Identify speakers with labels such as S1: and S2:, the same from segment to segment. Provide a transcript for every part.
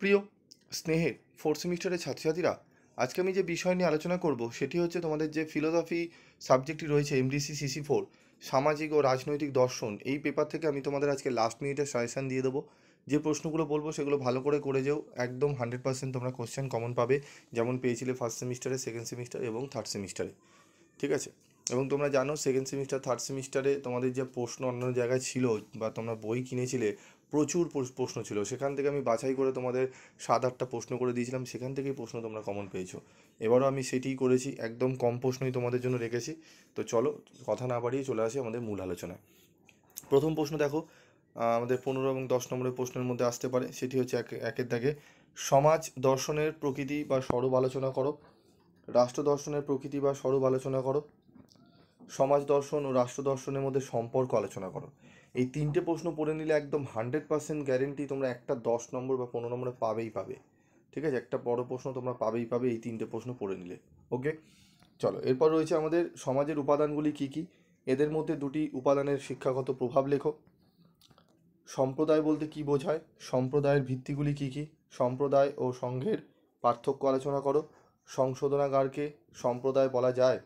S1: প্রিয় স্নেহের ফোর্থ সেমিস্টারের ছাত্রছাত্রীরা, আজকে আমি যে বিষয় নিয়ে আলোচনা করব সেটি হচ্ছে তোমাদের যে ফিলোসফি সাবজেক্টটি রয়েছে এমডিসি সিসি 4 সামাজিক ও রাজনৈতিক দর্শন। এই পেপার থেকে আমি তোমাদের আজকে লাস্ট মিনিটের সাজেশান দিয়ে দেবো। যে প্রশ্নগুলো বলবো সেগুলো ভালো করে যেও, একদম 100% তোমরা কোশ্চেন কমন পাবে, যেমন পেয়েছিলে ফার্স্ট সেমিস্টারে, সেকেন্ড সেমিস্টার এবং থার্ড সেমিস্টারে। ঠিক আছে? এবং তোমরা জানো সেকেন্ড সেমিস্টার থার্ড সেমিস্টারে তোমাদের যে প্রশ্ন অন্য জায়গায় ছিল বা তোমরা বই কিনেছিলে, প্রচুর প্রশ্ন ছিল। সেখান থেকে আমি বাছাই করে তোমাদের 7-8টা প্রশ্ন করে দিয়েছিলাম, সেখান থেকেই প্রশ্ন তোমরা কমন পেয়েছো। এবারও আমি সেটিই করেছি, একদম কম প্রশ্নই তোমাদের জন্য রেখেছি। তো চলো কথা না বাড়িয়ে চলে আসি আমাদের মূল আলোচনায়। প্রথম প্রশ্ন দেখো, আমাদের 15 এবং 10 নম্বরের প্রশ্নের মধ্যে আসতে পারে। সেটি হচ্ছে একের দাগে সমাজ দর্শনের প্রকৃতি বা স্বরূপ আলোচনা করো, রাষ্ট্র দর্শনের প্রকৃতি বা স্বরূপ আলোচনা করো, সমাজ দর্শন ও রাষ্ট্র দর্শনের মধ্যে সম্পর্ক আলোচনা করো। এই তিনটে প্রশ্ন পড়ে নিলে একদম 100% গ্যারেন্টি তোমরা একটা 10 নম্বর বা 15 নম্বরে পাবেই। ঠিক আছে? একটা বড় প্রশ্ন তোমরা পাবেই এই তিনটে প্রশ্ন পড়ে নিলে। ওকে, চলো এরপর রয়েছে আমাদের সমাজের উপাদানগুলি কি কি, এদের মধ্যে দুটি উপাদানের শিক্ষাগত প্রভাব লেখো। সম্প্রদায় বলতে কি বোঝায়, সম্প্রদায়ের ভিত্তিগুলি কি কি, সম্প্রদায় ও সংঘের পার্থক্য আলোচনা করো, সংশোধনাগারকে সম্প্রদায় বলা যায়।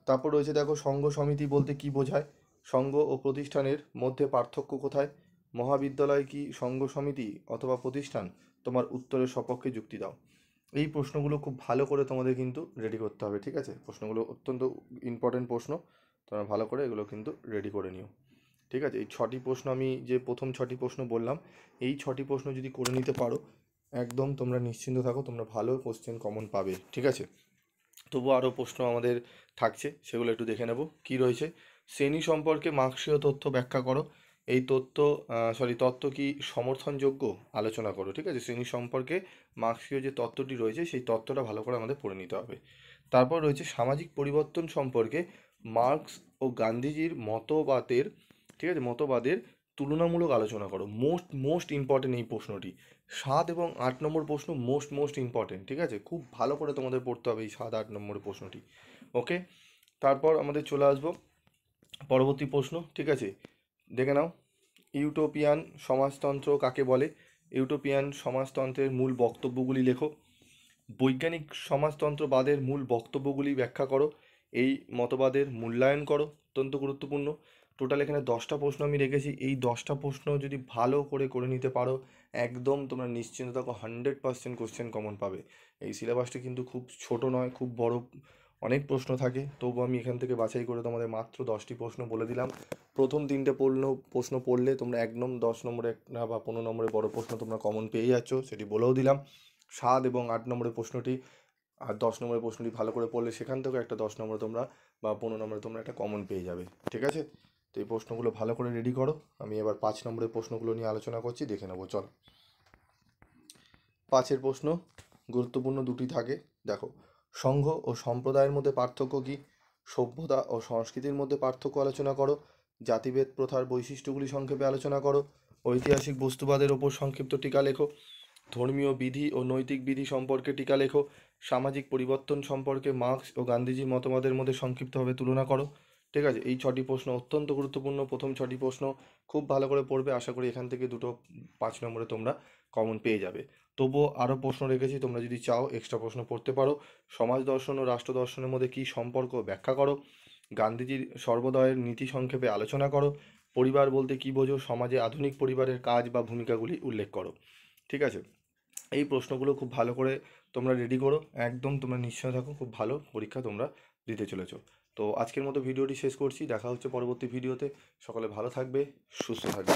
S1: তারপর রয়েছে দেখো সংঘ সমিতি বলতে কি বোঝায়, সংঘ ও প্রতিষ্ঠানের মধ্যে পার্থক্য কোথায়, মহাবিদ্যালয় কি সংঘ সমিতি অথবা প্রতিষ্ঠান, তোমার উত্তরের সপক্ষে যুক্তি দাও। এই প্রশ্নগুলো খুব ভালো করে তোমাদের কিন্তু রেডি করতে হবে। ঠিক আছে? প্রশ্নগুলো অত্যন্ত ইম্পর্টেন্ট প্রশ্ন, তোমরা ভালো করে এগুলো কিন্তু রেডি করে নিও। ঠিক আছে? এই 6টি প্রশ্ন আমি যে প্রথম 6টি প্রশ্ন বললাম, এই 6টি প্রশ্ন যদি করে নিতে পারো, একদম তোমরা নিশ্চিন্ত থাকো, তোমরা ভালো কোশ্চেন কমন পাবে। ঠিক আছে? তবু আরও প্রশ্ন আমাদের থাকছে, সেগুলো একটু দেখে নেব। কি রয়েছে, শ্রেণী সম্পর্কে মার্ক্সীয় তথ্য ব্যাখ্যা করো। এই তত্ত্ব কি সমর্থনযোগ্য আলোচনা করো। ঠিক আছে? শ্রেণী সম্পর্কে মার্ক্সীয় যে তত্ত্বটি রয়েছে সেই তত্ত্বটা ভালো করে আমাদের পড়ে নিতে হবে। তারপর রয়েছে সামাজিক পরিবর্তন সম্পর্কে মার্ক্স ও গান্ধীজির মতবাদের তুলনামূলক আলোচনা করো। মোস্ট ইম্পর্টেন্ট এই প্রশ্নটি। 7 এবং 8 নম্বর প্রশ্ন মোস্ট ইম্পর্টেন্ট। ঠিক আছে? খুব ভালো করে তোমাদের পড়তে হবে এই 7-8 নম্বরের প্রশ্নটি। ওকে, তারপর আমাদের চলে আসবো পরবর্তী প্রশ্ন। ঠিক আছে, দেখে নাও, ইউটোপিয়ান সমাজতন্ত্র কাকে বলে। ইউটোপিয়ান সমাজতন্ত্রের মূল বক্তব্যগুলি লেখো। বৈজ্ঞানিক সমাজতন্ত্রবাদের মূল বক্তব্যগুলি ব্যাখ্যা করো। এই মতবাদের মূল্যায়ন করো। অত্যন্ত গুরুত্বপূর্ণ। টোটাল এখানে 10টা প্রশ্ন আমি রেখেছি। এই 10টা প্রশ্ন যদি ভালো করে নিতে পারো, একদম তোমরা নিশ্চিন্ত থাকো 100% কোশ্চেন কমন পাবে। এই সিলেবাসটি কিন্তু খুব ছোট নয়, খুব বড়, অনেক প্রশ্ন থাকে। তবু আমি এখান থেকে বাছাই করে তোমাদের মাত্র 10টি প্রশ্ন বলে দিলাম। প্রথম 3টে প্রশ্ন পড়লে তোমরা একদম 10 নম্বরে না বা 15 নম্বরে বড় প্রশ্ন তোমরা কমন পেয়ে যাচ্ছ, সেটি বলেও দিলাম। 7 এবং 8 নম্বরের প্রশ্নটি আর 10 নম্বরের প্রশ্নটি ভালো করে পড়লে সেখান থেকেও একটা 10 নম্বরে তোমরা বা 15 নম্বরে তোমরা একটা কমন পেয়ে যাবে। ঠিক আছে? তো এই প্রশ্নগুলো ভালো করে রেডি করো। আমি এবার 5 নম্বরের প্রশ্নগুলো নিয়ে আলোচনা করছি, দেখে নেবো। চলো, 5এর প্রশ্ন গুরুত্বপূর্ণ দুটি থাকে। দেখো, সংঘ ও সম্প্রদায়ের মধ্যে পার্থক্য কী, সভ্যতা ও সংস্কৃতির মধ্যে পার্থক্য আলোচনা করো, জাতিভেদ প্রথার বৈশিষ্ট্যগুলি সংক্ষেপে আলোচনা করো, ঐতিহাসিক বস্তুবাদের ওপর সংক্ষিপ্ত টিকা লেখো, ধর্মীয় বিধি ও নৈতিক বিধি সম্পর্কে টিকা লেখো, সামাজিক পরিবর্তন সম্পর্কে মার্ক্স ও গান্ধীজির মতবাদের মধ্যে সংক্ষিপ্তভাবে তুলনা করো। ঠিক আছে? এই 6টি প্রশ্ন অত্যন্ত গুরুত্বপূর্ণ। প্রথম 6টি প্রশ্ন খুব ভালো করে পড়বে, আশা করি এখান থেকে দুটো 5 নম্বরে তোমরা কমন পেয়ে যাবে। তবুও আরও প্রশ্ন রেখেছি, তোমরা যদি চাও এক্সট্রা প্রশ্ন পড়তে পারো। সমাজ দর্শন ও রাষ্ট্র দর্শনের মধ্যে কী সম্পর্ক ব্যাখ্যা করো, গান্ধীজির সর্বদয়ের নীতি সংক্ষেপে আলোচনা করো, পরিবার বলতে কী বোঝো, সমাজে আধুনিক পরিবারের কাজ বা ভূমিকাগুলি উল্লেখ করো। ঠিক আছে? এই প্রশ্নগুলো খুব ভালো করে তোমরা রেডি করো, একদম তোমরা নিশ্চয় থাকো, খুব ভালো পরীক্ষা তোমরা দিতে চলেছো। তো আজকের মতো ভিডিওটি শেষ করছি, দেখা হচ্ছে পরবর্তী ভিডিওতে। সকলে ভালো থাকবে, সুস্থ থাকবে।